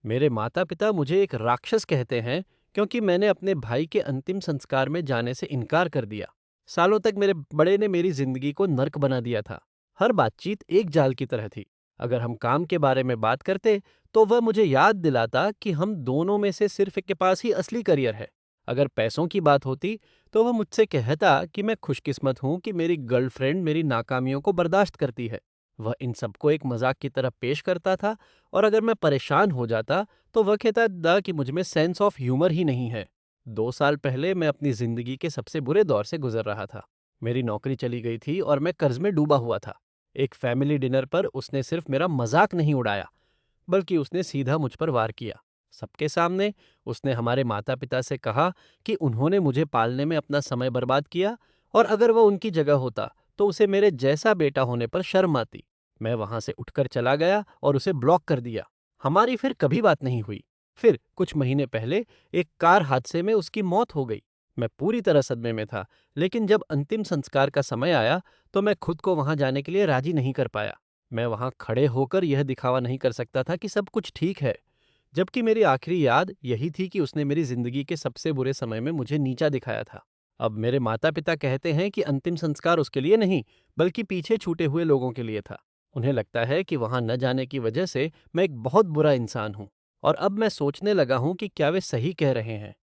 मेरे माता पिता मुझे एक राक्षस कहते हैं क्योंकि मैंने अपने भाई के अंतिम संस्कार में जाने से इनकार कर दिया। सालों तक मेरे बड़े ने मेरी जिंदगी को नर्क बना दिया था। हर बातचीत एक जाल की तरह थी। अगर हम काम के बारे में बात करते तो वह मुझे याद दिलाता कि हम दोनों में से सिर्फ एक के पास ही असली करियर है। अगर पैसों की बात होती तो वह मुझसे कहता कि मैं खुशकिस्मत हूँ कि मेरी गर्लफ्रेंड मेरी नाकामियों को बर्दाश्त करती है। वह इन सबको एक मजाक की तरह पेश करता था। और अगर मैं परेशान हो जाता तो वह कहता था कि मुझ में सेंस ऑफ ह्यूमर ही नहीं है। 2 साल पहले मैं अपनी जिंदगी के सबसे बुरे दौर से गुजर रहा था। मेरी नौकरी चली गई थी और मैं कर्ज में डूबा हुआ था। एक फैमिली डिनर पर उसने सिर्फ मेरा मजाक नहीं उड़ाया, बल्कि उसने सीधा मुझ पर वार किया। सबके सामने उसने हमारे माता पिता से कहा कि उन्होंने मुझे पालने में अपना समय बर्बाद किया और अगर वह उनकी जगह होता तो उसे मेरे जैसा बेटा होने पर शर्म आती। मैं वहां से उठकर चला गया और उसे ब्लॉक कर दिया। हमारी फिर कभी बात नहीं हुई। फिर कुछ महीने पहले एक कार हादसे में उसकी मौत हो गई। मैं पूरी तरह सदमे में था, लेकिन जब अंतिम संस्कार का समय आया तो मैं खुद को वहां जाने के लिए राजी नहीं कर पाया। मैं वहां खड़े होकर यह दिखावा नहीं कर सकता था कि सब कुछ ठीक है, जबकि मेरी आखिरी याद यही थी कि उसने मेरी जिंदगी के सबसे बुरे समय में मुझे नीचा दिखाया था। अब मेरे माता पिता कहते हैं कि अंतिम संस्कार उसके लिए नहीं, बल्कि पीछे छूटे हुए लोगों के लिए था। उन्हें लगता है कि वहां न जाने की वजह से मैं एक बहुत बुरा इंसान हूँ। और अब मैं सोचने लगा हूँ कि क्या वे सही कह रहे हैं।